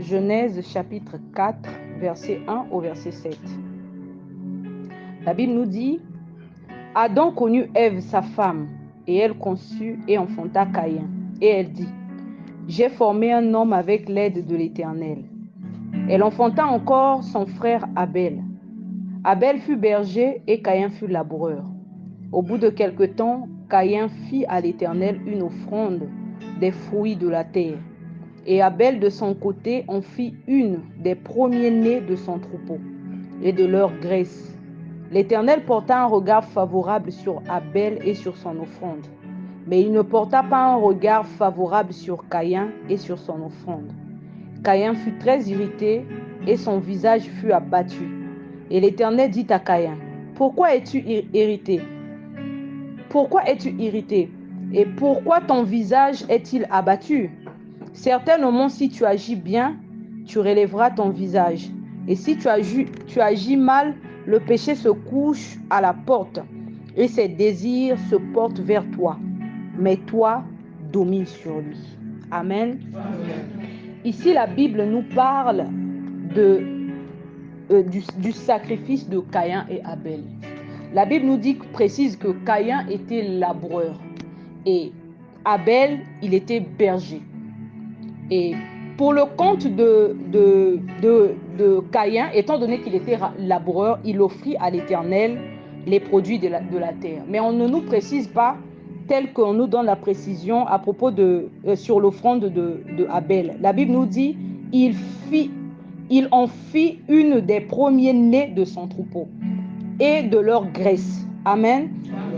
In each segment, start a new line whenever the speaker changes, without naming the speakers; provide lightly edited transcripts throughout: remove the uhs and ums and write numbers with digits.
Genèse chapitre 4, verset 1 au verset 7. La Bible nous dit, Adam connut Ève, sa femme, et elle conçut et enfanta Caïn. Et elle dit, j'ai formé un homme avec l'aide de l'Éternel. Elle enfanta encore son frère Abel. Abel fut berger et Caïn fut laboureur. Au bout de quelque temps, Caïn fit à l'Éternel une offrande des fruits de la terre. Et Abel de son côté en fit une des premiers-nés de son troupeau et de leur graisse. L'Éternel porta un regard favorable sur Abel et sur son offrande, mais il ne porta pas un regard favorable sur Caïn et sur son offrande. Caïn fut très irrité et son visage fut abattu. Et l'Éternel dit à Caïn, pourquoi es-tu irrité? Pourquoi es-tu irrité? Et pourquoi ton visage est-il abattu? Certainement, si tu agis bien, tu relèveras ton visage. Et si tu agis mal, le péché se couche à la porte et ses désirs se portent vers toi. Mais toi, domine sur lui. Amen. Ici, la Bible nous parle du sacrifice de Caïn et Abel. La Bible nous précise que Caïn était laboureur et Abel, il était berger. Et pour le compte de Caïn, étant donné qu'il était laboureur, il offrit à l'Éternel les produits de la terre. Mais on ne nous précise pas, tel qu'on nous donne la précision à propos sur l'offrande de Abel. La Bible nous dit, il en fit une des premiers-nés de son troupeau et de leur graisse. Amen.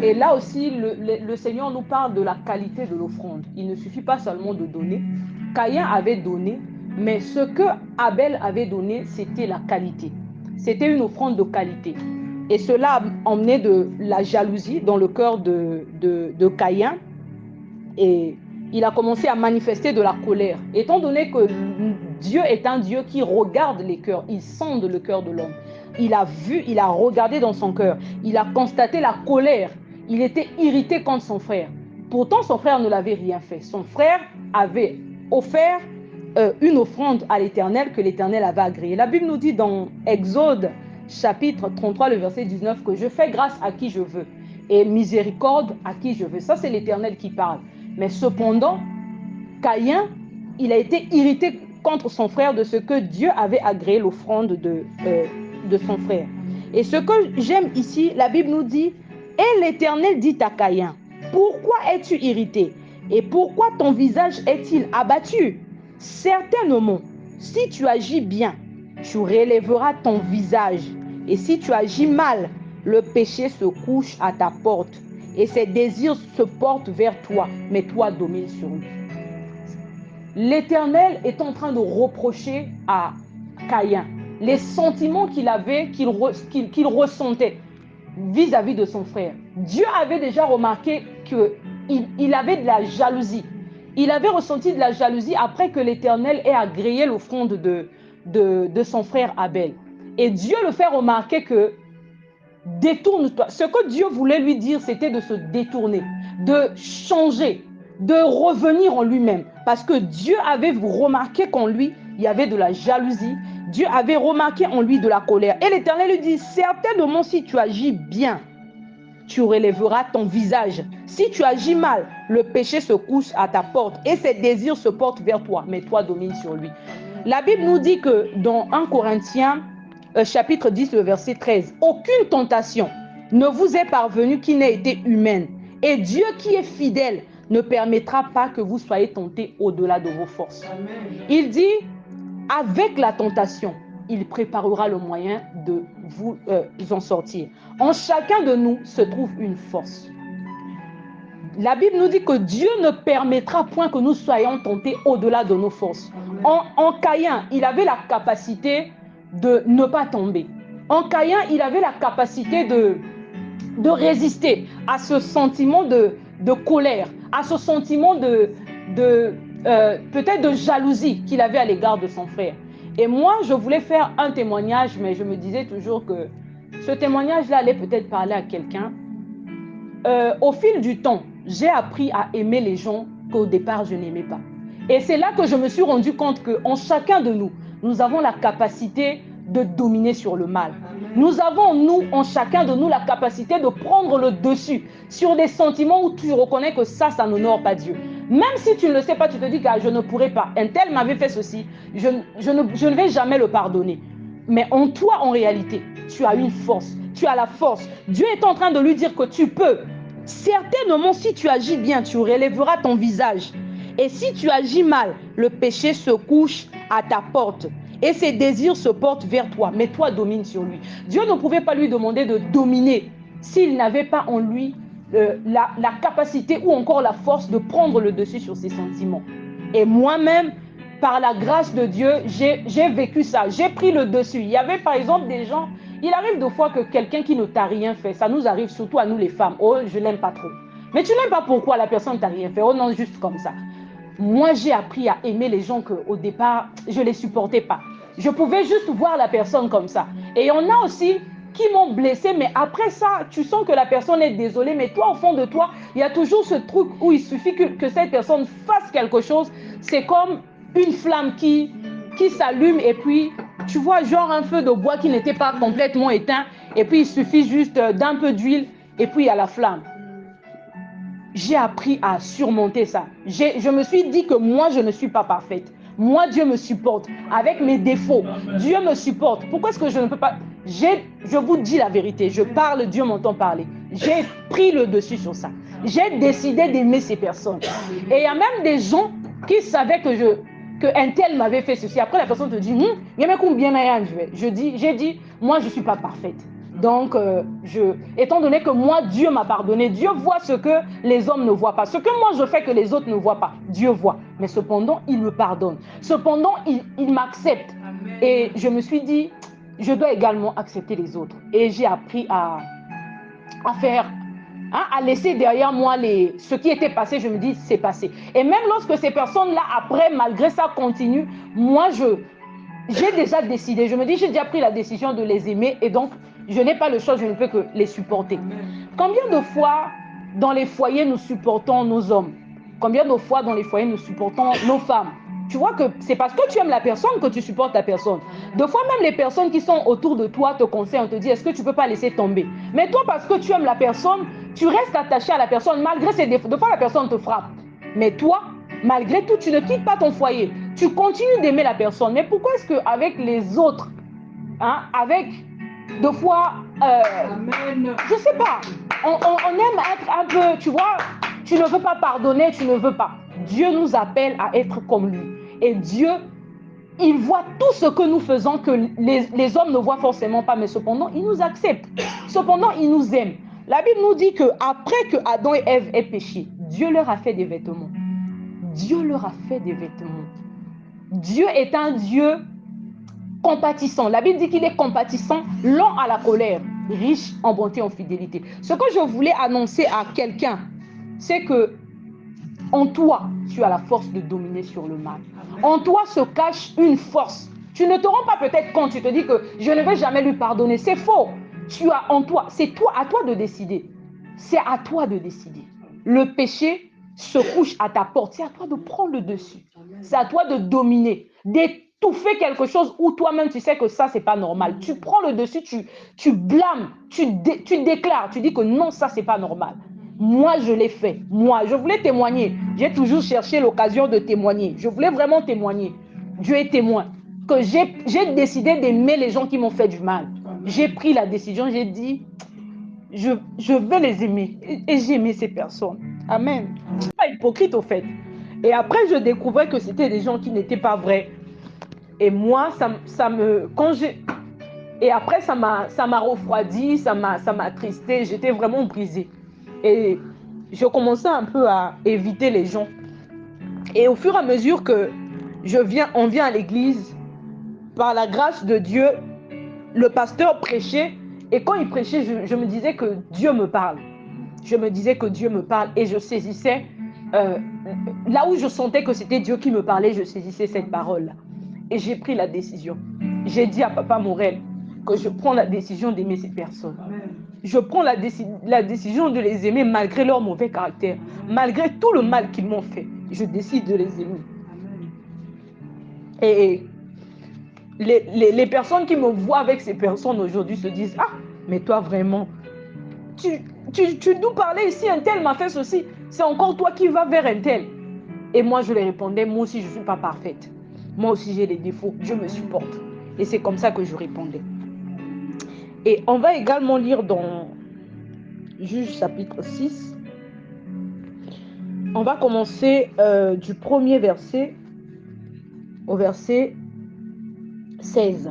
Et là aussi, le Seigneur nous parle de la qualité de l'offrande. Il ne suffit pas seulement de donner. Caïn avait donné, mais ce que Abel avait donné, c'était la qualité. C'était une offrande de qualité. Et cela a emmené de la jalousie dans le cœur de Caïn. Et il a commencé à manifester de la colère. Étant donné que Dieu est un Dieu qui regarde les cœurs, il sonde le cœur de l'homme. Il a vu, il a regardé dans son cœur, il a constaté la colère. Il était irrité contre son frère. Pourtant, son frère ne l'avait rien fait. Son frère avait offert une offrande à l'Éternel que l'Éternel avait agréée. La Bible nous dit dans Exode chapitre 33, le verset 19, que je fais grâce à qui je veux et miséricorde à qui je veux. Ça, c'est l'Éternel qui parle. Mais cependant, Caïn, il a été irrité contre son frère de ce que Dieu avait agréé l'offrande de son frère. Et ce que j'aime ici, la Bible nous dit, et l'Éternel dit à Caïn, pourquoi es-tu irrité? Et pourquoi ton visage est-il abattu? Certainement, si tu agis bien, tu relèveras ton visage. Et si tu agis mal, le péché se couche à ta porte. Et ses désirs se portent vers toi, mais toi domine sur lui. L'Éternel est en train de reprocher à Caïn les sentiments qu'il avait, qu'il ressentait vis-à-vis de son frère. Dieu avait déjà remarqué qu'il avait de la jalousie. Il avait ressenti de la jalousie après que l'Éternel ait agréé l'offrande de son frère Abel. Et Dieu le fait remarquer que détourne-toi. Ce que Dieu voulait lui dire, c'était de se détourner, de changer, de revenir en lui-même. Parce que Dieu avait remarqué qu'en lui, il y avait de la jalousie. Dieu avait remarqué en lui de la colère. Et l'Éternel lui dit, certainement si tu agis bien, tu relèveras ton visage. Si tu agis mal, le péché se couche à ta porte et ses désirs se portent vers toi, mais toi domine sur lui. La Bible nous dit que dans 1 Corinthiens, chapitre 10, le verset 13, aucune tentation ne vous est parvenue qui n'ait été humaine. Et Dieu qui est fidèle ne permettra pas que vous soyez tentés au-delà de vos forces. Amen. Il dit, avec la tentation, il préparera le moyen de vous en sortir. En chacun de nous se trouve une force. La Bible nous dit que Dieu ne permettra point que nous soyons tentés au-delà de nos forces. En Caïn, il avait la capacité de ne pas tomber. En Caïn, il avait la capacité de résister à ce sentiment de colère, à ce sentiment peut-être de jalousie qu'il avait à l'égard de son frère. Et moi, je voulais faire un témoignage, mais je me disais toujours que ce témoignage-là allait peut-être parler à quelqu'un. Au fil du temps, j'ai appris à aimer les gens qu'au départ, je n'aimais pas. Et c'est là que je me suis rendu compte qu'en chacun de nous, nous avons la capacité de dominer sur le mal. Nous avons, nous, en chacun de nous, la capacité de prendre le dessus sur des sentiments où tu reconnais que ça n'honore pas Dieu. Même si tu ne le sais pas, tu te dis que je ne pourrais pas. Un tel m'avait fait ceci, je ne vais jamais le pardonner. Mais en toi, en réalité, tu as une force. Tu as la force. Dieu est en train de lui dire que tu peux. Certainement, si tu agis bien, tu relèveras ton visage. Et si tu agis mal, le péché se couche à ta porte. Et ses désirs se portent vers toi. Mais toi, domine sur lui. Dieu ne pouvait pas lui demander de dominer s'il n'avait pas en lui la capacité ou encore la force de prendre le dessus sur ses sentiments. Et moi-même, par la grâce de Dieu, j'ai vécu ça. J'ai pris le dessus. Il y avait par exemple des gens, il arrive des fois que quelqu'un qui ne t'a rien fait, ça nous arrive surtout à nous les femmes. Oh, je l'aime pas trop. Mais tu n'aimes pas pourquoi la personne ne t'a rien fait. Oh non, juste comme ça. Moi, j'ai appris à aimer les gens qu'au départ, je ne les supportais pas. Je pouvais juste voir la personne comme ça. Et il y en a aussi qui m'ont blessé, mais après ça, tu sens que la personne est désolée, mais toi, au fond de toi, il y a toujours ce truc où il suffit que cette personne fasse quelque chose. C'est comme une flamme qui s'allume et puis, tu vois, genre un feu de bois qui n'était pas complètement éteint, et puis il suffit juste d'un peu d'huile, et puis il y a la flamme. J'ai appris à surmonter ça. Je me suis dit que moi, je ne suis pas parfaite. Moi, Dieu me supporte avec mes défauts. Dieu me supporte. Pourquoi est-ce que je ne peux pas... Je vous dis la vérité. Je parle, Dieu m'entend parler. J'ai pris le dessus sur ça. J'ai décidé d'aimer ces personnes. Et il y a même des gens qui savaient que un tel m'avait fait ceci. Après, la personne te dit, j'ai dit, moi, je ne suis pas parfaite. Donc, étant donné que moi, Dieu m'a pardonné, Dieu voit ce que les hommes ne voient pas. Ce que moi, je fais que les autres ne voient pas, Dieu voit. Mais cependant, il me pardonne. Cependant, il m'accepte. Et je me suis dit, je dois également accepter les autres. Et j'ai appris à faire... à laisser derrière moi ce qui était passé, je me dis, c'est passé. Et même lorsque ces personnes-là, après, malgré ça, continuent, moi, j'ai déjà décidé, je me dis, j'ai déjà pris la décision de les aimer et donc, je n'ai pas le choix, je ne peux que les supporter. Combien de fois, dans les foyers, nous supportons nos hommes? Combien de fois, dans les foyers, nous supportons nos femmes? Tu vois que c'est parce que tu aimes la personne que tu supportes la personne. Des fois, même les personnes qui sont autour de toi te conseillent, on te dit, est-ce que tu ne peux pas laisser tomber? Mais toi, parce que tu aimes la personne, tu restes attaché à la personne, malgré ses défauts. Des fois, la personne te frappe. Mais toi, malgré tout, tu ne quittes pas ton foyer. Tu continues d'aimer la personne. Mais pourquoi est-ce qu'avec les autres, avec deux fois, je ne sais pas, on aime être un peu, tu vois, tu ne veux pas pardonner, tu ne veux pas. Dieu nous appelle à être comme lui. Et Dieu, il voit tout ce que nous faisons que les hommes ne voient forcément pas, mais cependant, il nous accepte. Cependant, il nous aime. La Bible nous dit qu'après que Adam et Ève aient péché, Dieu leur a fait des vêtements. Dieu leur a fait des vêtements. Dieu est un Dieu compatissant. La Bible dit qu'il est compatissant, lent à la colère, riche en bonté, en fidélité. Ce que je voulais annoncer à quelqu'un, c'est que en toi, tu as la force de dominer sur le mal. En toi se cache une force. Tu ne te rends pas peut-être compte, tu te dis que je ne vais jamais lui pardonner. C'est faux. Tu as en toi, c'est toi, à toi de décider. C'est à toi de décider. Le péché se couche à ta porte. C'est à toi de prendre le dessus. C'est à toi de dominer, d'étouffer quelque chose où toi-même tu sais que ça, c'est pas normal. Tu prends le dessus, tu blâmes, tu déclares, tu dis que non, ça, c'est pas normal. Moi, je l'ai fait. Moi, je voulais témoigner. J'ai toujours cherché l'occasion de témoigner. Je voulais vraiment témoigner. Dieu est témoin. Que j'ai décidé d'aimer les gens qui m'ont fait du mal. J'ai pris la décision, j'ai dit, je vais les aimer. Et j'ai aimé ces personnes. Amen. Je ne suis pas hypocrite au fait. Et après, je découvrais que c'était des gens qui n'étaient pas vrais. Et moi, et après, ça m'a refroidi, ça m'a attristé. J'étais vraiment brisée. Et je commençais un peu à éviter les gens. Et au fur et à mesure que on vient à l'église, par la grâce de Dieu, le pasteur prêchait. Et quand il prêchait, je me disais que Dieu me parle. Je me disais que Dieu me parle et je saisissais, là où je sentais que c'était Dieu qui me parlait, je saisissais cette parole-là. Et j'ai pris la décision. J'ai dit à Papa Morel que je prends la décision d'aimer ces personnes. Je prends la décision de les aimer malgré leur mauvais caractère, malgré tout le mal qu'ils m'ont fait. Je décide de les aimer. Et les personnes qui me voient avec ces personnes aujourd'hui se disent, ah, mais toi vraiment, tu nous parlais ici, un tel m'a fait ceci, c'est encore toi qui vas vers un tel. Et moi je leur répondais, moi aussi je ne suis pas parfaite, moi aussi j'ai des défauts, Dieu me supporte. Et c'est comme ça que je répondais. Et on va également lire dans Juge chapitre 6. On va commencer du premier verset au verset 16.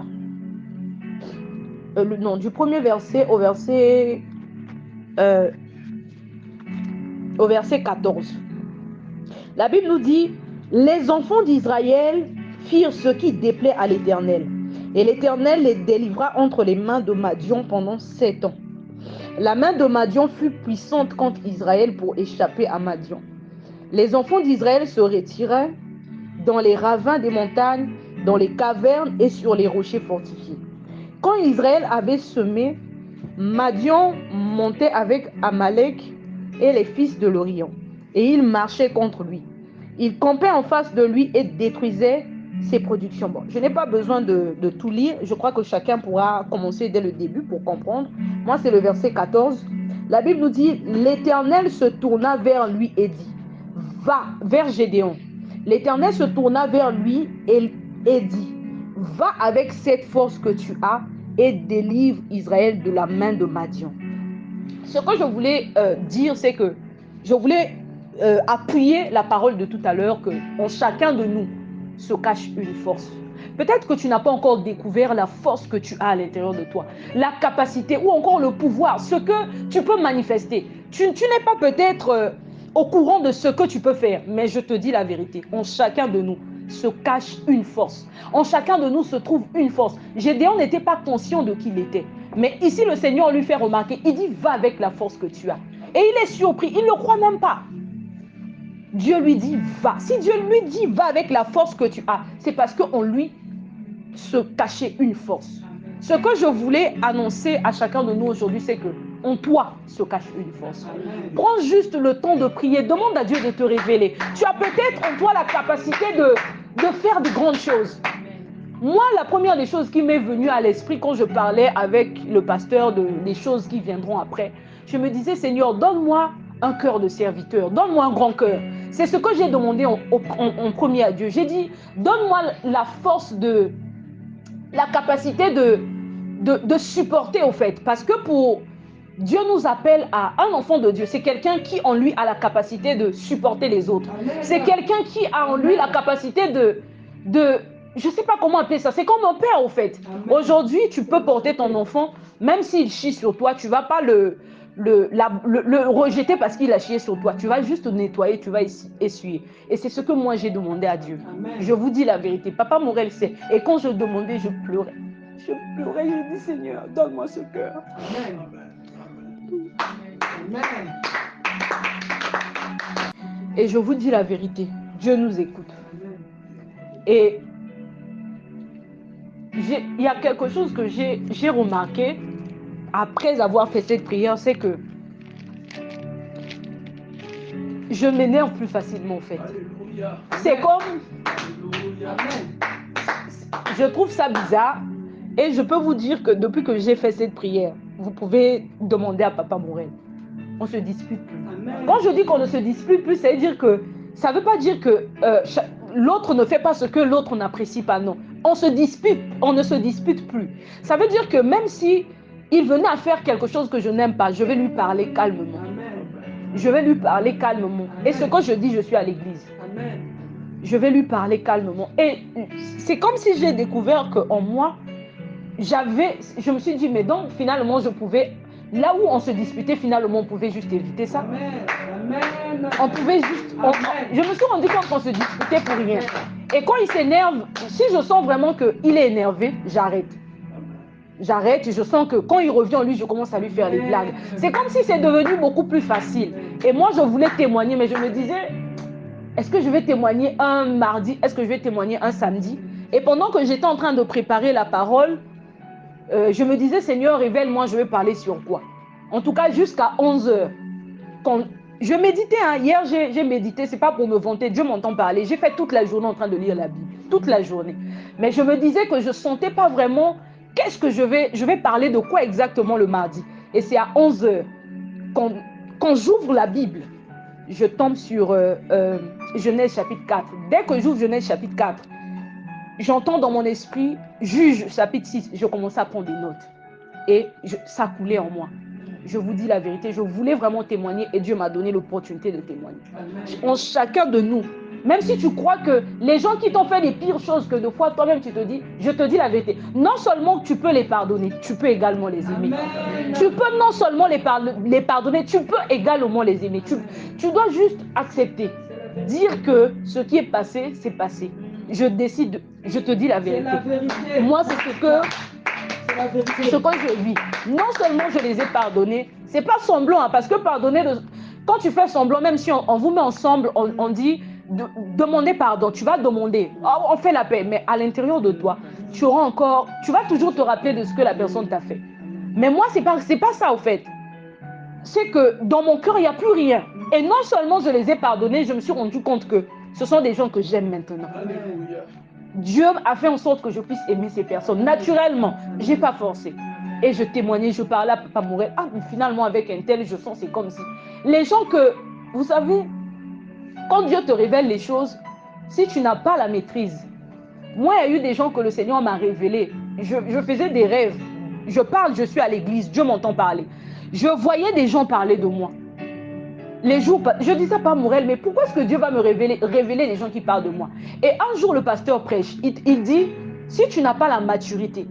Du premier verset au verset 14. La Bible nous dit, les enfants d'Israël firent ce qui déplaît à l'Éternel. Et l'Éternel les délivra entre les mains de Madian pendant 7 ans. La main de Madian fut puissante contre Israël pour échapper à Madian. Les enfants d'Israël se retiraient dans les ravins des montagnes, dans les cavernes et sur les rochers fortifiés. Quand Israël avait semé, Madian montait avec Amalek et les fils de l'Orient, et ils marchaient contre lui. Ils campaient en face de lui et détruisaient ses productions. Bon, je n'ai pas besoin de tout lire, je crois que chacun pourra commencer dès le début pour comprendre. Moi, c'est le verset 14. La Bible nous dit, l'Éternel se tourna vers lui et dit, va vers Gédéon. L'Éternel se tourna vers lui et dit, va avec cette force que tu as et délivre Israël de la main de Madian. Ce que je voulais dire, c'est que je voulais appuyer la parole de tout à l'heure, que en chacun de nous se cache une force. Peut-être que tu n'as pas encore découvert la force que tu as à l'intérieur de toi, la capacité ou encore le pouvoir, ce que tu peux manifester. Tu n'es pas peut-être au courant de ce que tu peux faire, mais je te dis la vérité, en chacun de nous se cache une force. En chacun de nous se trouve une force. Gédéon n'était pas conscient de qui il était. Mais ici, le Seigneur lui fait remarquer, il dit, va avec la force que tu as. Et il est surpris, il ne le croit même pas. Dieu lui dit, va. Si Dieu lui dit, va avec la force que tu as, c'est parce qu'en lui se cachait une force. Ce que je voulais annoncer à chacun de nous aujourd'hui, c'est que en toi se cache une force. Prends juste le temps de prier, demande à Dieu de te révéler. Tu as peut-être en toi la capacité de faire de grandes choses. Moi, la première des choses qui m'est venue à l'esprit quand je parlais avec le pasteur des choses qui viendront après, je me disais, Seigneur, donne-moi un cœur de serviteur, donne-moi un grand cœur. C'est ce que j'ai demandé en premier à Dieu. J'ai dit, donne-moi la force la capacité de supporter au fait. Parce que Dieu nous appelle à un enfant de Dieu. C'est quelqu'un qui en lui a la capacité de supporter les autres. C'est quelqu'un qui a en lui la capacité de je ne sais pas comment appeler ça. C'est comme un père au fait. Aujourd'hui, tu peux porter ton enfant, même s'il chie sur toi, tu ne vas pas le rejeter parce qu'il a chié sur toi. Tu vas juste nettoyer, tu vas essuyer. Et c'est ce que moi j'ai demandé à Dieu. Amen. Je vous dis la vérité. Papa Morel sait. Et quand je demandais, je pleurais. Je pleurais, je dis, Seigneur, donne-moi ce cœur. Amen. Amen. Et je vous dis la vérité. Dieu nous écoute. Et il y a quelque chose que j'ai remarqué après avoir fait cette prière, c'est que je m'énerve plus facilement en fait. Alléluia. C'est comme... Je trouve ça bizarre et je peux vous dire que depuis que j'ai fait cette prière, vous pouvez demander à Papa Morel. On ne se dispute plus. Amen. Quand je dis qu'on ne se dispute plus, ça ne veut pas dire que l'autre ne fait pas ce que l'autre n'apprécie pas, non. On ne se dispute plus. Ça veut dire que même si il venait à faire quelque chose que je n'aime pas, je vais lui parler calmement. Amen. Je vais lui parler calmement. Amen. Et ce que je dis, je suis à l'église. Amen. Je vais lui parler calmement. Et c'est comme si j'ai découvert qu'en moi, je me suis dit, mais donc finalement, je pouvais... Là où on se disputait, finalement, on pouvait juste éviter ça. Amen. On pouvait juste... je me suis rendu compte qu'on se disputait pour rien. Et quand il s'énerve, si je sens vraiment qu'il est énervé, j'arrête. J'arrête et je sens que quand il revient en lui, je commence à lui faire les blagues. C'est comme si c'est devenu beaucoup plus facile. Et moi, je voulais témoigner, mais je me disais, est-ce que je vais témoigner un mardi? Est-ce que je vais témoigner un samedi? Et pendant que j'étais en train de préparer la parole, je me disais, Seigneur, révèle-moi, je vais parler sur quoi? En tout cas, jusqu'à 11h. je méditais, hein. Hier j'ai médité, c'est pas pour me vanter, Dieu m'entend parler. J'ai fait toute la journée en train de lire la Bible, toute la journée. Mais je me disais que je sentais pas vraiment qu'est-ce que je vais parler de quoi exactement le mardi. Et c'est à 11h, quand j'ouvre la Bible, je tombe sur Genèse chapitre 4. Dès que j'ouvre Genèse chapitre 4, j'entends dans mon esprit Juge chapitre 6, je commençais à prendre des notes. Et ça coulait en moi. Je vous dis la vérité, je voulais vraiment témoigner et Dieu m'a donné l'opportunité de témoigner. En chacun de nous, même si tu crois que les gens qui t'ont fait les pires choses que de fois toi-même tu te dis, je te dis la vérité, non seulement tu peux les pardonner, tu peux également les aimer. Amen. Tu peux non seulement les pardonner, tu peux également les aimer. Tu dois juste accepter, dire que ce qui est passé, c'est passé. Je décide, je te dis la vérité. Moi, c'est ce que je vis. Non seulement je les ai pardonnés, c'est pas semblant, hein, parce que pardonner, quand tu fais semblant, même si on vous met ensemble, on dit demander pardon, tu vas demander, on fait la paix, mais à l'intérieur de toi, tu vas toujours te rappeler de ce que la personne t'a fait. Mais moi, c'est pas ça au fait. C'est que dans mon cœur, il n'y a plus rien. Et non seulement je les ai pardonnés, je me suis rendu compte que ce sont des gens que j'aime maintenant. Alléluia. Dieu a fait en sorte que je puisse aimer ces personnes. Naturellement, je n'ai pas forcé. Et je témoignais, je parlais à Papa Morel. Ah, mais finalement, avec un tel, je sens, c'est comme si. Les gens que, vous savez, quand Dieu te révèle les choses, si tu n'as pas la maîtrise. Moi, il y a eu des gens que le Seigneur m'a révélé. Je faisais des rêves. Je parle, je suis à l'église, Dieu m'entend parler. Je voyais des gens parler de moi. Les jours, je disais pas Morel, mais pourquoi est-ce que Dieu va me révéler les gens qui parlent de moi? Et un jour, le pasteur prêche, il dit, si tu n'as pas la maturité,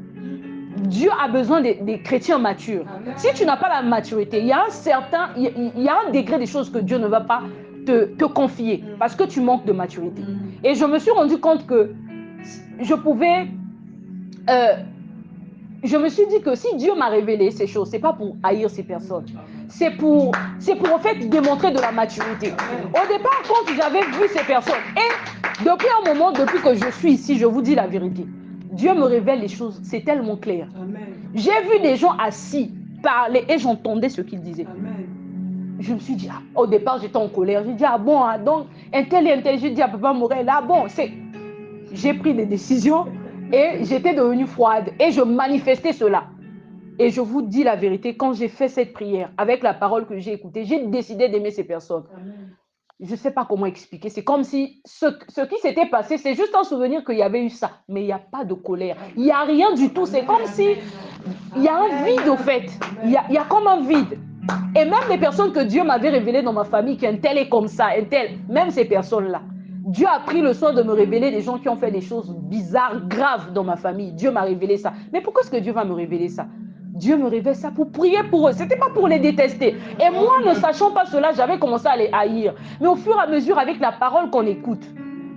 Dieu a besoin des chrétiens matures. Si tu n'as pas la maturité, il y a un degré des choses que Dieu ne va pas te confier parce que tu manques de maturité. Et je me suis rendu compte que je pouvais... je me suis dit que si Dieu m'a révélé ces choses, c'est pas pour haïr ces personnes. C'est pour en fait démontrer de la maturité. Au départ, quand j'avais vu ces personnes, et depuis un moment, depuis que je suis ici, je vous dis la vérité, Dieu me révèle les choses, c'est tellement clair. J'ai vu des gens assis, parler, et j'entendais ce qu'ils disaient. Je me suis dit, au départ, j'étais en colère. J'ai dit, ah bon, donc, un tel et un tel, j'ai dit à Papa Morel, ah bon, j'ai pris des décisions et j'étais devenue froide et je manifestais cela. Et je vous dis la vérité, quand j'ai fait cette prière, avec la parole que j'ai écoutée, j'ai décidé d'aimer ces personnes. Amen. Je ne sais pas comment expliquer. C'est comme si ce qui s'était passé, c'est juste un souvenir qu'il y avait eu ça. Mais il n'y a pas de colère. Il n'y a rien du tout. C'est comme si il y a un vide au fait. Il y a comme un vide. Et même les personnes que Dieu m'avait révélées dans ma famille, qu'un tel est comme ça, un tel, même ces personnes-là. Dieu a pris le soin de me révéler des gens qui ont fait des choses bizarres, graves dans ma famille. Dieu m'a révélé ça. Mais pourquoi est-ce que Dieu va me révéler ça? Dieu me révèle ça pour prier pour eux. Ce n'était pas pour les détester. Et moi, ne sachant pas cela, j'avais commencé à les haïr. Mais au fur et à mesure, avec la parole qu'on écoute,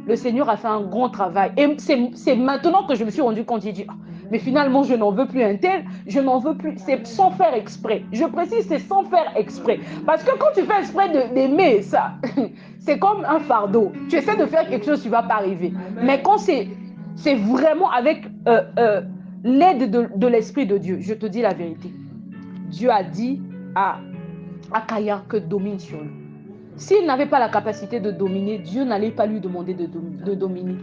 le Seigneur a fait un grand travail. Et c'est maintenant que je me suis rendu compte, j'ai dit, mais finalement, je n'en veux plus un tel, je n'en veux plus. C'est sans faire exprès. Je précise, c'est sans faire exprès. Parce que quand tu fais exprès d'aimer ça, c'est comme un fardeau. Tu essaies de faire quelque chose, tu ne vas pas arriver. Mais quand c'est vraiment avec l'aide de l'Esprit de Dieu, je te dis la vérité. Dieu a dit à Caïn que domine sur lui. S'il n'avait pas la capacité de dominer, Dieu n'allait pas lui demander de dominer.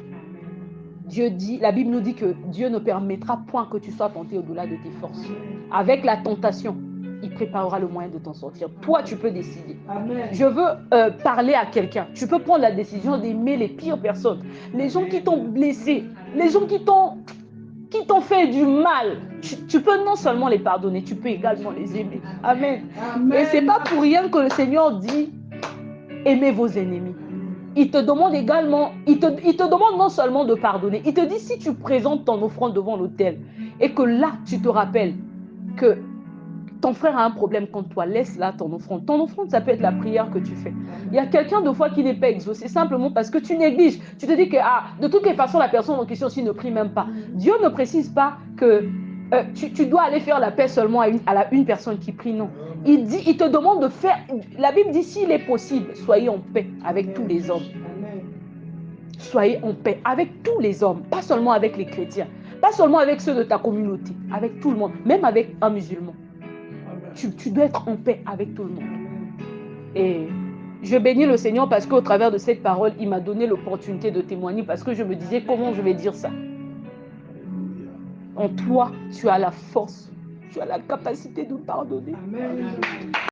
Dieu dit, la Bible nous dit que Dieu ne permettra point que tu sois tenté au-delà de tes forces. Avec la tentation, il préparera le moyen de t'en sortir. Toi, tu peux décider. Amen. Je veux parler à quelqu'un. Tu peux prendre la décision d'aimer les pires personnes. Les gens qui t'ont blessé, les gens qui t'ont fait du mal. Tu peux non seulement les pardonner, tu peux également les aimer. Amen. Amen. Et c'est pas pour rien que le Seigneur dit aimez vos ennemis. Il te demande également, il te demande non seulement de pardonner, il te dit si tu présentes ton offrande devant l'autel et que là tu te rappelles que ton frère a un problème contre toi, laisse là ton offrande. Ton offrande, ça peut être la prière que tu fais. Il y a quelqu'un de fois qui n'est pas exaucé simplement parce que tu négliges. Tu te dis que de toutes les façons, la personne en question aussi ne prie même pas. Dieu ne précise pas que tu dois aller faire la paix seulement à une personne qui prie, non. Il te demande de faire, la Bible dit s'il est possible, soyez en paix avec tous les hommes. Soyez en paix avec tous les hommes, pas seulement avec les chrétiens, pas seulement avec ceux de ta communauté, avec tout le monde, même avec un musulman. Tu dois être en paix avec tout le monde. Et Je bénis le Seigneur parce qu'au travers de cette parole, il m'a donné l'opportunité de témoigner parce que je me disais comment je vais dire ça. En toi, tu as la force, tu as la capacité de pardonner.
Amen.